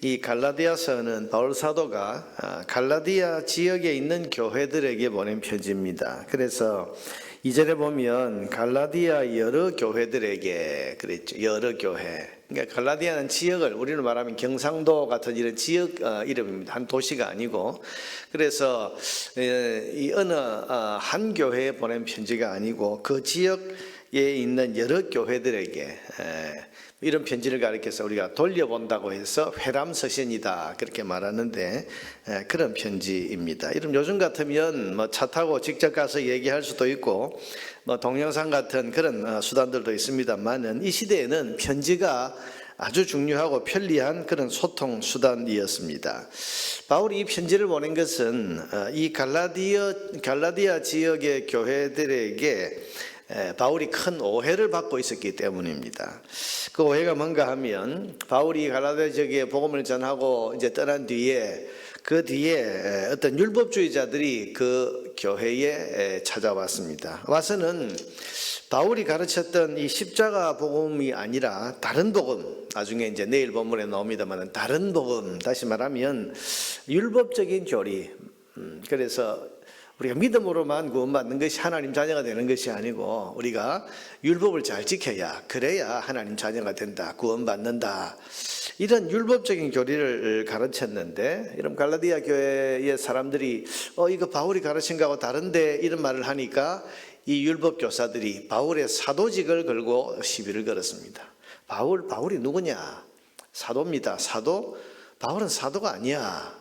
이 갈라디아서는 바울 사도가 갈라디아 지역에 있는 교회들에게 보낸 편지입니다. 그래서 2절에 보면 갈라디아 여러 교회들에게 그랬죠. 여러 교회. 그러니까 갈라디아는 지역을 우리는 말하면 경상도 같은 이런 지역 이름입니다. 한 도시가 아니고. 그래서 이 어느 한 교회에 보낸 편지가 아니고 그 지역에 있는 여러 교회들에게 이런 편지를 가리켜서 우리가 돌려본다고 해서 회람서신이다 그렇게 말하는데 그런 편지입니다. 이런 요즘 같으면 뭐 차 타고 직접 가서 얘기할 수도 있고 뭐 동영상 같은 그런 수단들도 있습니다만은 이 시대에는 편지가 아주 중요하고 편리한 그런 소통 수단이었습니다. 바울이 이 편지를 보낸 것은 이 갈라디아 지역의 교회들에게 바울이 큰 오해를 받고 있었기 때문입니다. 그 오해가 뭔가 하면 바울이 갈라디아 지역에 복음을 전하고 이제 떠난 뒤에 그 뒤에 어떤 율법주의자들이 그 교회에 찾아왔습니다. 와서는 바울이 가르쳤던 이 십자가 복음이 아니라 다른 복음, 나중에 이제 내일 본문에 나옵니다만 다른 복음, 다시 말하면 율법적인 교리. 그래서 우리가 믿음으로만 구원받는 것이 하나님 자녀가 되는 것이 아니고 우리가 율법을 잘 지켜야 그래야 하나님 자녀가 된다, 구원받는다. 이런 율법적인 교리를 가르쳤는데 이런 갈라디아 교회의 사람들이 이거 바울이 가르친 거하고 다른데 이런 말을 하니까 이 율법 교사들이 바울의 사도직을 걸고 시비를 걸었습니다. 바울이 누구냐? 사도입니다. 사도? 바울은 사도가 아니야.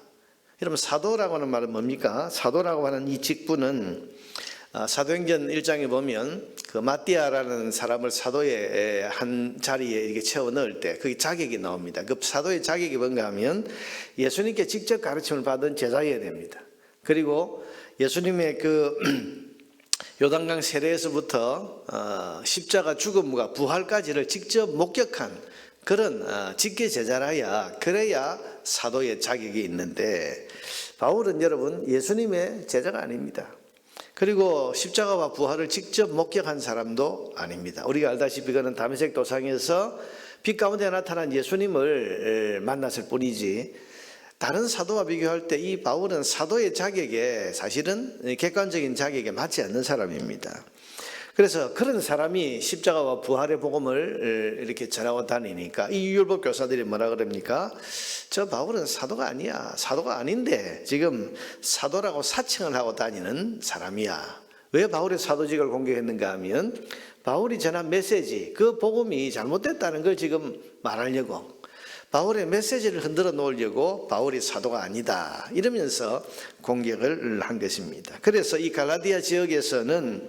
여러분 사도라고 하는 말은 뭡니까? 사도라고 하는 이 직분은 사도행전 1장에 보면 그 마띠아라는 사람을 사도의 한 자리에 이렇게 채워 넣을 때 그 자격이 나옵니다. 그 사도의 자격이 뭔가 하면 예수님께 직접 가르침을 받은 제자여야 됩니다. 그리고 예수님의 그 요단강 세례에서부터 십자가 죽음과 부활까지를 직접 목격한 그런 직계 제자라야 그래야 사도의 자격이 있는데 바울은 여러분 예수님의 제자가 아닙니다. 그리고 십자가와 부활을 직접 목격한 사람도 아닙니다. 우리가 알다시피 그는 다메섹 도상에서 빛 가운데 나타난 예수님을 만났을 뿐이지 다른 사도와 비교할 때 이 바울은 사도의 자격에 사실은 객관적인 자격에 맞지 않는 사람입니다. 그래서 그런 사람이 십자가와 부활의 복음을 이렇게 전하고 다니니까 이 율법 교사들이 뭐라 그럽니까? 저 바울은 사도가 아니야. 사도가 아닌데 지금 사도라고 사칭을 하고 다니는 사람이야. 왜 바울의 사도직을 공개했는가 하면 바울이 전한 메시지, 그 복음이 잘못됐다는 걸 지금 말하려고 바울의 메시지를 흔들어 놓으려고 바울이 사도가 아니다 이러면서 공격을 한 것입니다. 그래서 이 갈라디아 지역에서는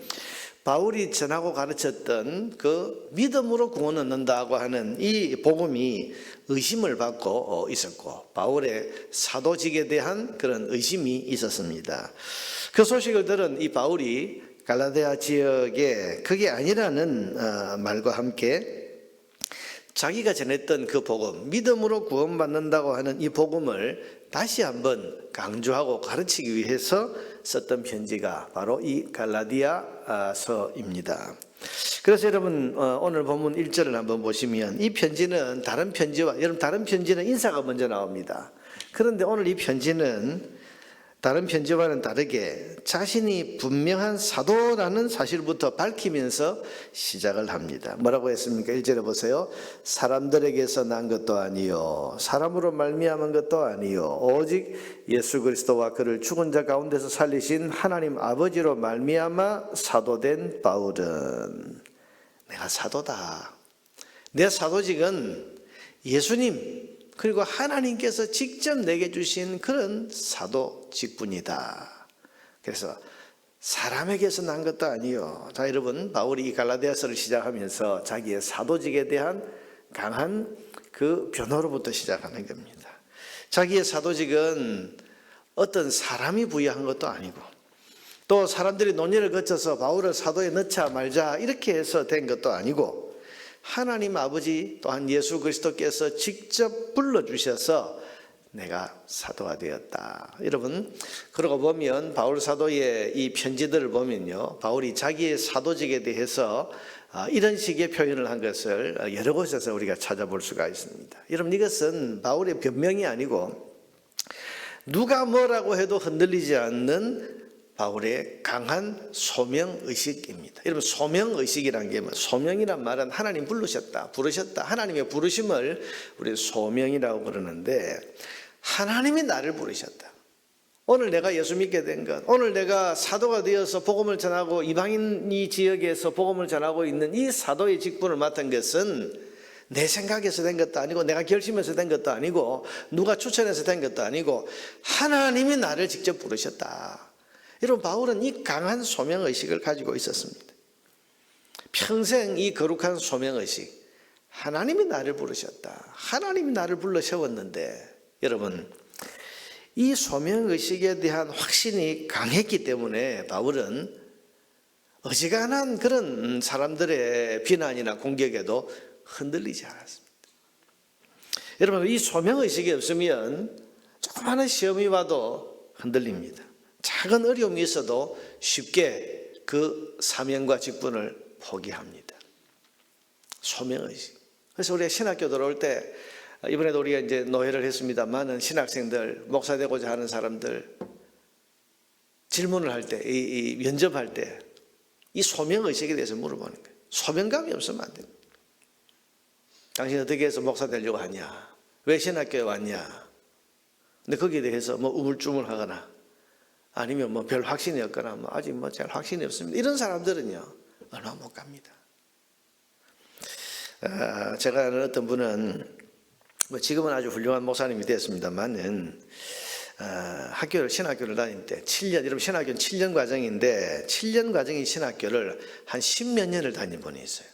바울이 전하고 가르쳤던 그 믿음으로 구원 얻는다고 하는 이 복음이 의심을 받고 있었고 바울의 사도직에 대한 그런 의심이 있었습니다. 그 소식을 들은 이 바울이 갈라디아 지역에 그게 아니라는 말과 함께 자기가 전했던 그 복음, 믿음으로 구원받는다고 하는 이 복음을 다시 한번 강조하고 가르치기 위해서 썼던 편지가 바로 이 갈라디아서입니다. 그래서 여러분 오늘 본문 1절을 한번 보시면 이 편지는 다른 편지와 여러분 다른 편지는 인사가 먼저 나옵니다. 그런데 오늘 이 편지는 다른 편지와는 다르게 자신이 분명한 사도라는 사실부터 밝히면서 시작을 합니다. 뭐라고 했습니까? 1절에 보세요. 사람들에게서 난 것도 아니요 사람으로 말미암은 것도 아니요 오직 예수 그리스도와 그를 죽은 자 가운데서 살리신 하나님 아버지로 말미암아 사도된 바울은 내가 사도다. 내 사도직은 예수님 그리고 하나님께서 직접 내게 주신 그런 사도 직분이다. 그래서 사람에게서 난 것도 아니요. 자, 여러분 바울이 이 갈라디아서를 시작하면서 자기의 사도직에 대한 강한 그 변호로부터 시작하는 겁니다. 자기의 사도직은 어떤 사람이 부여한 것도 아니고 또 사람들이 논의를 거쳐서 바울을 사도에 넣자 말자 이렇게 해서 된 것도 아니고 하나님 아버지 또한 예수 그리스도께서 직접 불러주셔서 내가 사도가 되었다. 여러분, 그러고 보면 바울 사도의 이 편지들을 보면요, 바울이 자기의 사도직에 대해서 이런 식의 표현을 한 것을 여러 곳에서 우리가 찾아볼 수가 있습니다. 여러분, 이것은 바울의 변명이 아니고 누가 뭐라고 해도 흔들리지 않는 바울의 강한 소명의식입니다. 여러분, 소명의식이란 게 뭐, 소명이란 말은 하나님 부르셨다, 부르셨다. 하나님의 부르심을 우리 소명이라고 그러는데, 하나님이 나를 부르셨다. 오늘 내가 예수 믿게 된 것, 오늘 내가 사도가 되어서 복음을 전하고 이방인 이 지역에서 복음을 전하고 있는 이 사도의 직분을 맡은 것은 내 생각에서 된 것도 아니고 내가 결심해서 된 것도 아니고 누가 추천해서 된 것도 아니고 하나님이 나를 직접 부르셨다. 여러분, 바울은 이 강한 소명의식을 가지고 있었습니다. 평생 이 거룩한 소명의식, 하나님이 나를 부르셨다, 하나님이 나를 불러 세웠는데, 여러분, 이 소명의식에 대한 확신이 강했기 때문에 바울은 어지간한 그런 사람들의 비난이나 공격에도 흔들리지 않았습니다. 여러분, 이 소명의식이 없으면 조그마한 시험이 와도 흔들립니다. 작은 어려움이 있어도 쉽게 그 사명과 직분을 포기합니다. 소명의식. 그래서 우리가 신학교 들어올 때, 이번에도 우리가 이제 노회를 했습니다. 많은 신학생들, 목사 되고자 하는 사람들 질문을 할 때, 이 면접할 때 이 소명의식에 대해서 물어보는 거예요. 소명감이 없으면 안 됩니다. 당신 어떻게 해서 목사 되려고 하냐? 왜 신학교에 왔냐? 근데 거기에 대해서 뭐 우물쭈물하거나 아니면 뭐 별 확신이 없거나 뭐 아직 뭐 잘 확신이 없습니다. 이런 사람들은요, 얼마 못 갑니다. 제가 아는 어떤 분은 뭐 지금은 아주 훌륭한 목사님이 됐습니다만은 신학교를 다닐 때 7년, 여러분 신학교는 7년 과정인데 7년 과정인 신학교를 한 10몇 년을 다닌 분이 있어요.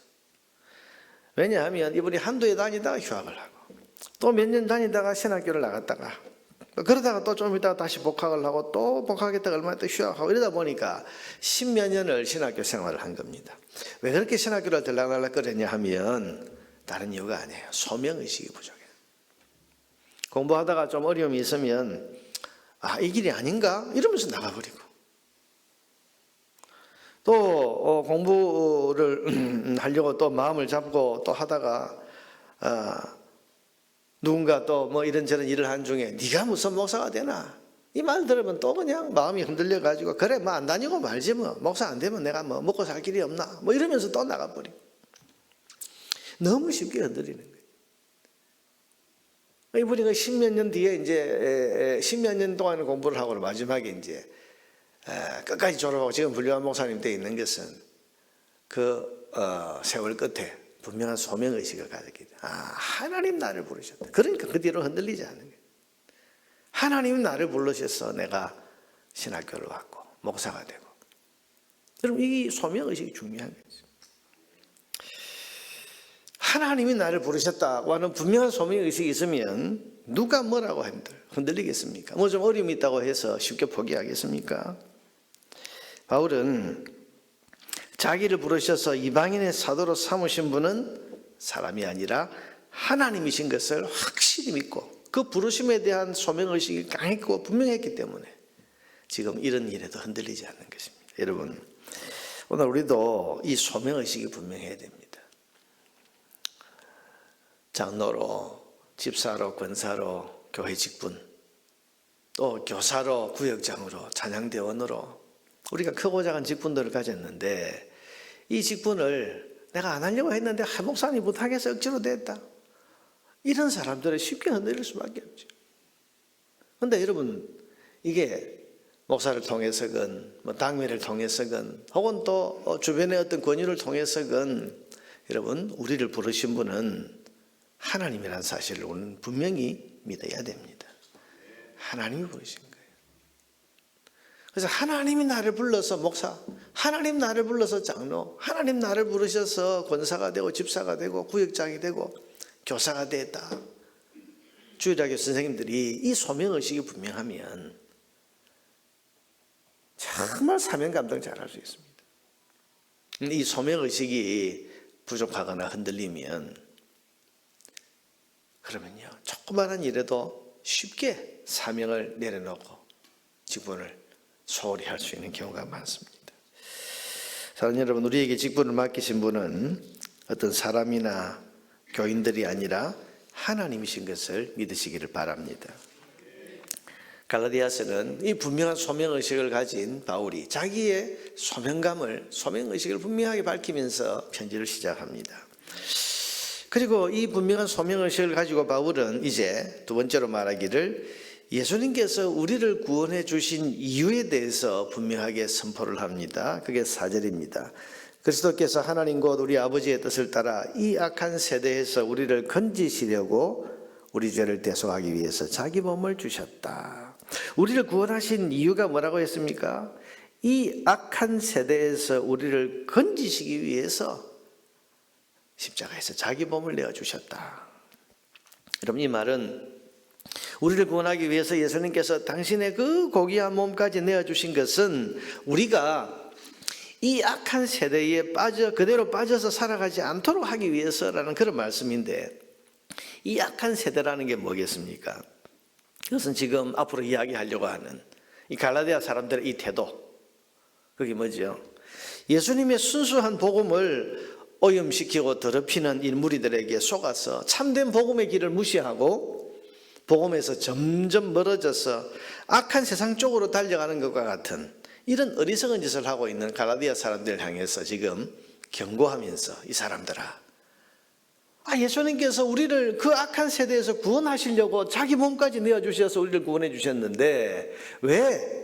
왜냐하면 이분이 한두 해 다니다가 휴학을 하고 또 몇 년 다니다가 신학교를 나갔다가 그러다가 또 좀 있다가 다시 복학을 하고 또 복학했다가 얼마 있다 휴학하고 이러다 보니까 10몇 년을 신학교 생활을 한 겁니다. 왜 그렇게 신학교를 들락날락 거렸냐 하면 다른 이유가 아니에요. 소명의식이 부족해요. 공부하다가 좀 어려움이 있으면 이 길이 아닌가? 이러면서 나가버리고 또 공부를 하려고 또 마음을 잡고 또 하다가 누군가 또 뭐 이런저런 일을 한 중에 네가 무슨 목사가 되나? 이 말 들으면 또 그냥 마음이 흔들려 가지고 그래 뭐 안 다니고 말지 뭐 목사 안 되면 내가 뭐 먹고 살 길이 없나? 뭐 이러면서 또 나가버리고 너무 쉽게 흔들리는 거예요. 이분이 그 10몇 년 뒤에 이제 10몇 년 동안 공부를 하고 마지막에 이제 끝까지 졸업하고 지금 훌륭한 목사님 돼 있는 것은 그 세월 끝에 분명한 소명의식을 가졌기 때문에 하나님 나를 부르셨다. 그러니까 그 뒤로 흔들리지 않는 거예요. 하나님 나를 부르셔서 내가 신학교를 왔고 목사가 되고. 여러분, 이 소명의식이 중요한 거죠. 하나님이 나를 부르셨다고 하는 분명한 소명의식이 있으면 누가 뭐라고 흔들리겠습니까? 뭐 좀 어려움이 있다고 해서 쉽게 포기하겠습니까? 바울은 자기를 부르셔서 이방인의 사도로 삼으신 분은 사람이 아니라 하나님이신 것을 확실히 믿고 그 부르심에 대한 소명의식이 강했고 분명했기 때문에 지금 이런 일에도 흔들리지 않는 것입니다. 여러분, 오늘 우리도 이 소명의식이 분명해야 됩니다. 장로로, 집사로, 권사로, 교회 직분, 또 교사로, 구역장으로, 찬양대원으로 우리가 크고 작은 직분들을 가졌는데 이 직분을 내가 안 하려고 했는데 목사님이 못하겠어 억지로 됐다. 이런 사람들은 쉽게 흔들릴 수밖에 없죠. 그런데 여러분, 이게 목사를 통해서건 뭐 당회를 통해서건 혹은 또 주변의 어떤 권유를 통해서건 여러분, 우리를 부르신 분은 하나님이라는 사실을 우리는 분명히 믿어야 됩니다. 하나님이 부르신 거예요. 그래서 하나님이 나를 불러서 목사, 하나님 나를 불러서 장로, 하나님 나를 부르셔서 권사가 되고 집사가 되고 구역장이 되고 교사가 됐다. 주일학교 선생님들이 이 소명의식이 분명하면 정말 사명감동 잘할 수 있습니다. 이 소명의식이 부족하거나 흔들리면 그러면요, 조그마한 일에도 쉽게 사명을 내려놓고 직분을 소홀히 할 수 있는 경우가 많습니다. 사랑하는 여러분, 우리에게 직분을 맡기신 분은 어떤 사람이나 교인들이 아니라 하나님이신 것을 믿으시기를 바랍니다. 갈라디아서는 이 분명한 소명의식을 가진 바울이 자기의 소명의식을 분명하게 밝히면서 편지를 시작합니다. 그리고 이 분명한 소명의식을 가지고 바울은 이제 두 번째로 말하기를 예수님께서 우리를 구원해 주신 이유에 대해서 분명하게 선포를 합니다. 그게 4절입니다. 그리스도께서 하나님 곧 우리 아버지의 뜻을 따라 이 악한 세대에서 우리를 건지시려고 우리 죄를 대속하기 위해서 자기 몸을 주셨다. 우리를 구원하신 이유가 뭐라고 했습니까? 이 악한 세대에서 우리를 건지시기 위해서 십자가에서 자기 몸을 내어주셨다. 여러분, 이 말은 우리를 구원하기 위해서 예수님께서 당신의 그 고귀한 몸까지 내어주신 것은 우리가 이 악한 세대에 그대로 빠져서 살아가지 않도록 하기 위해서라는 그런 말씀인데, 이 악한 세대라는 게 뭐겠습니까? 이것은 지금 앞으로 이야기하려고 하는 이 갈라디아 사람들의 이 태도, 그게 뭐죠? 예수님의 순수한 복음을 오염시키고 더럽히는 이 무리들에게 속아서 참된 복음의 길을 무시하고 복음에서 점점 멀어져서 악한 세상 쪽으로 달려가는 것과 같은 이런 어리석은 짓을 하고 있는 갈라디아 사람들을 향해서 지금 경고하면서, 이 사람들아, 예수님께서 우리를 그 악한 세대에서 구원하시려고 자기 몸까지 내어주셔서 우리를 구원해 주셨는데 왜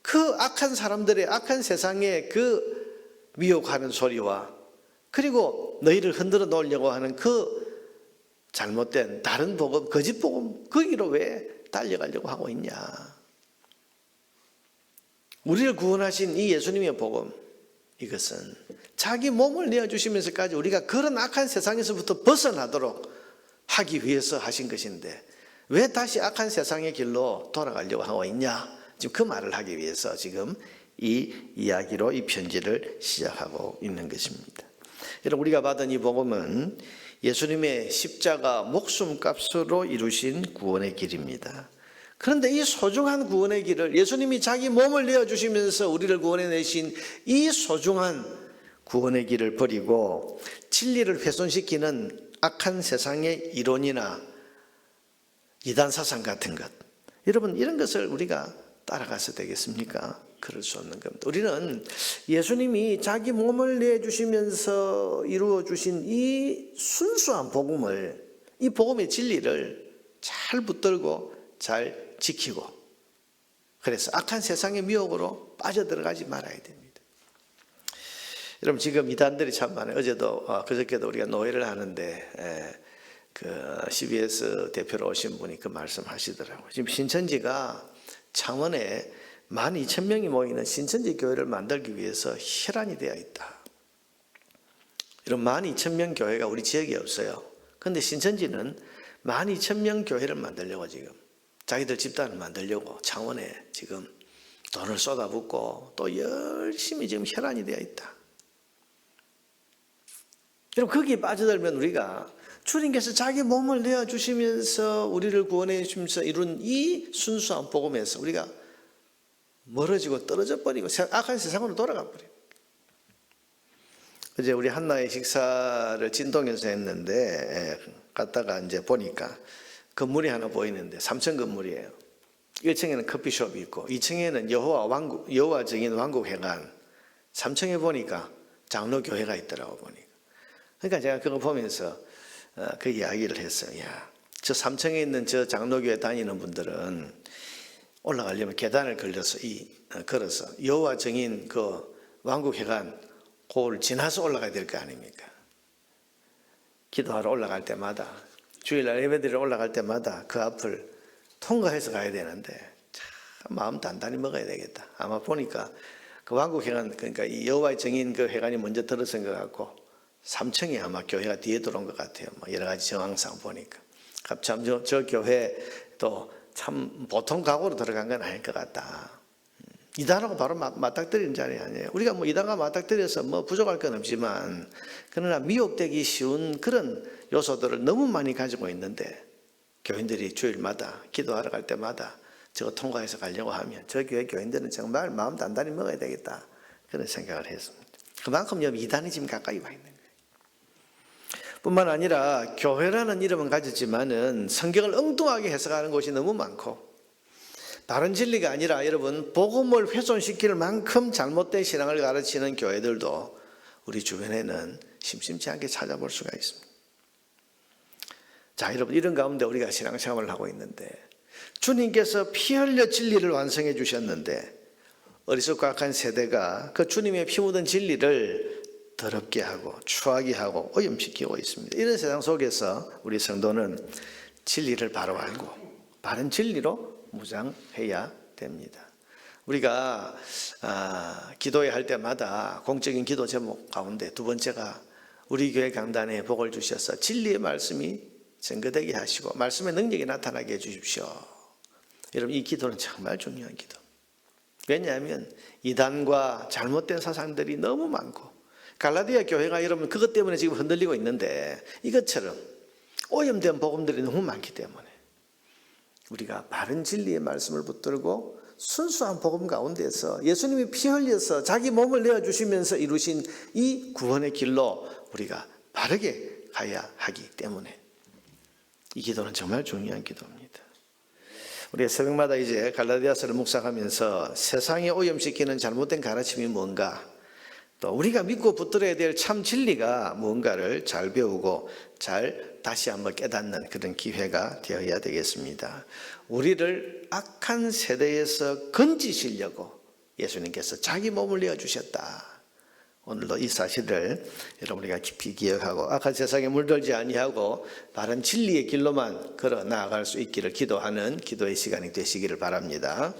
그 악한 사람들의 악한 세상의 그 미혹하는 소리와 그리고 너희를 흔들어 놓으려고 하는 그 잘못된 다른 복음, 거짓 복음, 거기로 왜 달려가려고 하고 있냐? 우리를 구원하신 이 예수님의 복음, 이것은 자기 몸을 내어주시면서까지 우리가 그런 악한 세상에서부터 벗어나도록 하기 위해서 하신 것인데 왜 다시 악한 세상의 길로 돌아가려고 하고 있냐? 지금 그 말을 하기 위해서 지금 이 이야기로 이 편지를 시작하고 있는 것입니다. 여러분, 우리가 받은 이 복음은 예수님의 십자가 목숨값으로 이루신 구원의 길입니다. 그런데 이 소중한 구원의 길을, 예수님이 자기 몸을 내어주시면서 우리를 구원해내신 이 소중한 구원의 길을 버리고 진리를 훼손시키는 악한 세상의 이론이나 이단 사상 같은 것, 여러분, 이런 것을 우리가 따라가서 되겠습니까? 그럴 수 없는 겁니다. 우리는 예수님이 자기 몸을 내주시면서 이루어주신 이 순수한 복음을, 이 복음의 진리를 잘 붙들고 잘 지키고, 그래서 악한 세상의 미혹으로 빠져들어가지 말아야 됩니다. 여러분, 지금 이단들이 참 많아요. 어제도 그저께도 우리가 노예를 하는데 그 CBS 대표로 오신 분이 그 말씀하시더라고요. 지금 신천지가 창원에 12,000명이 모이는 신천지 교회를 만들기 위해서 혈안이 되어 있다. 이런 12,000명 교회가 우리 지역에 없어요. 그런데 신천지는 12,000명 교회를 만들려고 지금 자기들 집단을 만들려고 창원에 지금 돈을 쏟아붓고 또 열심히 지금 혈안이 되어 있다. 여러분, 거기에 빠져들면 우리가 주님께서 자기 몸을 내어주시면서 우리를 구원해 주시면서 이룬 이 순수한 복음에서 우리가 멀어지고 떨어져 버리고 악한 세상으로 돌아가 버려요. 어제 우리 한나의 식사를 진동에서 했는데 갔다가 이제 보니까 건물이 하나 보이는데 3층 건물이에요. 1층에는 커피숍이 있고 2층에는 여호와 증인 왕국회관, 3층에 보니까 장로교회가 있더라고 보니까. 그러니까 제가 그거 보면서 그 이야기를 했어요. 야, 저 3층에 있는 저 장로교회 다니는 분들은 올라가려면 계단을 걸어서 여호와 증인 그 왕국회관 그걸 지나서 올라가야 될 거 아닙니까? 기도하러 올라갈 때마다, 주일날 예배드리러 올라갈 때마다 그 앞을 통과해서 가야 되는데 참 마음 단단히 먹어야 되겠다. 아마 보니까 그 왕국회관, 그러니까 이 여호와의 증인 그 회관이 먼저 들어선 것 같고 3층에 아마 교회가 뒤에 들어온 것 같아요. 뭐 여러 가지 정황상 보니까. 참 저 교회 또 참 보통 각오로 들어간 건 아닐 것 같다. 이단하고 바로 맞닥뜨리는 자리 아니에요. 우리가 뭐 이단과 맞닥뜨려서 뭐 부족할 건 없지만, 그러나 미혹되기 쉬운 그런 요소들을 너무 많이 가지고 있는데 교인들이 주일마다 기도하러 갈 때마다 저거 통과해서 가려고 하면 저 교회 교인들은 정말 마음 단단히 먹어야 되겠다, 그런 생각을 했습니다. 그만큼 이단이 지금 가까이 와 있는 거예요. 뿐만 아니라 교회라는 이름은 가졌지만은 성경을 엉뚱하게 해석하는 곳이 너무 많고, 다른 진리가 아니라 여러분 복음을 훼손시킬 만큼 잘못된 신앙을 가르치는 교회들도 우리 주변에는 심심치 않게 찾아볼 수가 있습니다. 자, 여러분, 이런 가운데 우리가 신앙생활을 하고 있는데 주님께서 피 흘려 진리를 완성해 주셨는데 어리석고 악한 세대가 그 주님의 피 묻은 진리를 더럽게 하고 추하게 하고 오염시키고 있습니다. 이런 세상 속에서 우리 성도는 진리를 바로 알고 바른 진리로 무장해야 됩니다. 우리가 기도회 할 때마다 공적인 기도 제목 가운데 두 번째가 우리 교회 강단에 복을 주셔서 진리의 말씀이 증거되게 하시고 말씀의 능력이 나타나게 해주십시오. 여러분, 이 기도는 정말 중요한 기도. 왜냐하면 이단과 잘못된 사상들이 너무 많고 갈라디아 교회가 여러분 그것 때문에 지금 흔들리고 있는데 이것처럼 오염된 복음들이 너무 많기 때문에 우리가 바른 진리의 말씀을 붙들고 순수한 복음 가운데서 예수님이 피 흘려서 자기 몸을 내어주시면서 이루신 이 구원의 길로 우리가 바르게 가야 하기 때문에 이 기도는 정말 중요한 기도입니다. 우리가 새벽마다 이제 갈라디아서를 묵상하면서 세상에 오염시키는 잘못된 가르침이 뭔가, 또 우리가 믿고 붙들어야 될 참 진리가 무언가를 잘 배우고 잘 다시 한번 깨닫는 그런 기회가 되어야 되겠습니다. 우리를 악한 세대에서 건지시려고 예수님께서 자기 몸을 내어주셨다. 오늘도 이 사실을 여러분 우리가 깊이 기억하고 악한 세상에 물들지 아니하고 바른 진리의 길로만 걸어 나아갈 수 있기를 기도하는 기도의 시간이 되시기를 바랍니다.